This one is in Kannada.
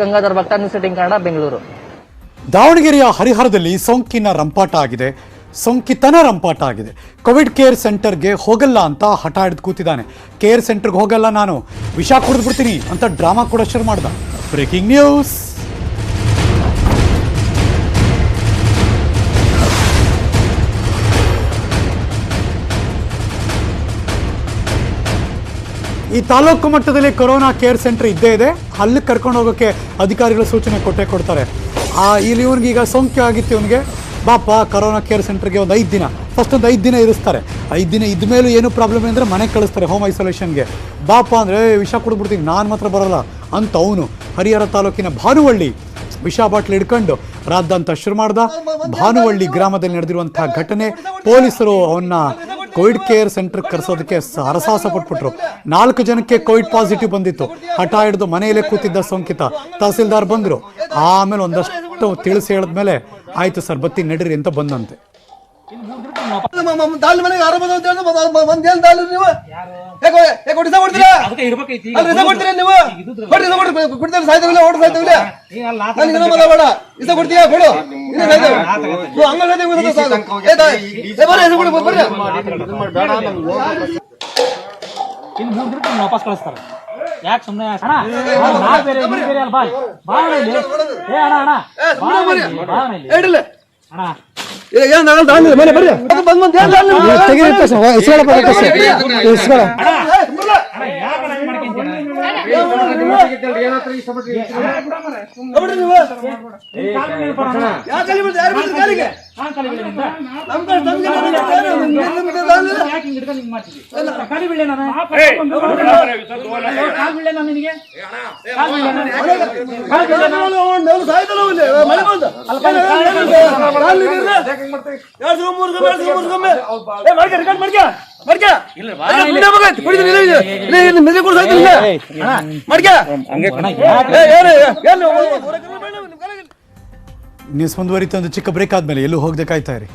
ಗಂಗಾಧರ್ ಭಕ್ತ, ನ್ಯೂಸ್ 18 ಕನ್ನಡ, ಬೆಂಗಳೂರು. ದಾವಣಗೆರೆಯ ಹರಿಹರದಲ್ಲಿ ಸೋಂಕಿನ ರಂಪಾಟ ಆಗಿದೆ, ಸೋಂಕಿತನ ರಂಪಾಟ ಆಗಿದೆ. ಕೋವಿಡ್ ಕೇರ್ ಸೆಂಟರ್ಗೆ ಹೋಗಲ್ಲ ಅಂತ ಹಠ ಹಿಡಿದು ಕೂತಿದ್ದಾನೆ. ಕೇರ್ ಸೆಂಟರ್ಗೆ ಹೋಗಲ್ಲ, ನಾನು ವಿಷ ಕುಡಿದು ಬಿಡ್ತೀನಿ ಅಂತ ಡ್ರಾಮಾ ಕೂಡ ಶುರು ಮಾಡ್ದ. Breaking news. ಈ ತಾಲೂಕು ಮಟ್ಟದಲ್ಲಿ ಕೊರೋನಾ ಕೇರ್ ಸೆಂಟರ್ ಇದ್ದೇ ಇದೆ, ಅಲ್ಲಿ ಕರ್ಕೊಂಡು ಹೋಗೋಕ್ಕೆ ಅಧಿಕಾರಿಗಳು ಸೂಚನೆ ಕೊಡ್ತಾರೆ. ಇಲ್ಲಿ ಇವನಿಗೆ ಈಗ ಸೋಂಕು ಆಗಿತ್ತು, ಇವನಿಗೆ ಬಾಪ ಕೊರೋನಾ ಕೇರ್ ಸೆಂಟರ್ಗೆ ಒಂದು 5 ದಿನ, ಫಸ್ಟ್ ಒಂದು 5 ದಿನ ಇರಿಸ್ತಾರೆ. 5 ದಿನ ಇದ್ದ ಮೇಲೂ ಏನು ಪ್ರಾಬ್ಲಮ್ ಅಂದರೆ ಮನೆಗೆ ಕಳಿಸ್ತಾರೆ ಹೋಮ್ ಐಸೋಲೇಷನ್ಗೆ. ಬಾಪ ಅಂದರೆ ವಿಷ ಕುಡಿದ್ಬಿಡ್ತೀನಿ, ನಾನು ಮಾತ್ರ ಬರೋಲ್ಲ ಅಂತ ಅವನು ಹರಿಹರ ತಾಲೂಕಿನ ಭಾನುವಳ್ಳಿ ವಿಷ ಬಾಟ್ಲ್ ಹಿಡ್ಕೊಂಡು ರಾದ್ದಂತ ಶುರು ಮಾಡ್ದ. ಭಾನುವಳ್ಳಿ ಗ್ರಾಮದಲ್ಲಿ ನಡೆದಿರುವಂತಹ ಘಟನೆ, ಪೊಲೀಸರು ಅವನ್ನ ಕೋವಿಡ್ ಕೇರ್ ಸೆಂಟರ್ ಕರೆಸೋದಕ್ಕೆ ಹರಸಾಹಸ ಪಟ್ಬಿಟ್ರು. 4 ಜನಕ್ಕೆ ಕೋವಿಡ್ ಪಾಸಿಟಿವ್ ಬಂದಿತ್ತು. ಹಠ ಹಿಡಿದು ಮನೆಯಲ್ಲೇ ಕೂತಿದ್ದ ಸೋಂಕಿತ ತಹಸೀಲ್ದಾರ್ ಬಂದರು. ಆಮೇಲೆ ಒಂದಷ್ಟು ತಿಳಿಸಿ ಹೇಳಿದ್ಮೇಲೆ ಆಯ್ತು ಸರ್ ಬತ್ತಿ ನಡೀರಿ ಅಂತ ಬಂದಂತೆ. ವಾಪಸ್ ಕಳಿಸ್ತಾರೆ. ಯಾಕೆ ಸುಮ್ಮನೆ ನ್ಯೂಸ್ ಮುಂದುವರಿತು. ಒಂದು ಚಿಕ್ಕ ಬ್ರೇಕ್ ಆದ್ಮೇಲೆ ಎಲ್ಲೂ ಹೋಗದೆ ಕಾಯ್ತಾ ಇರಿ.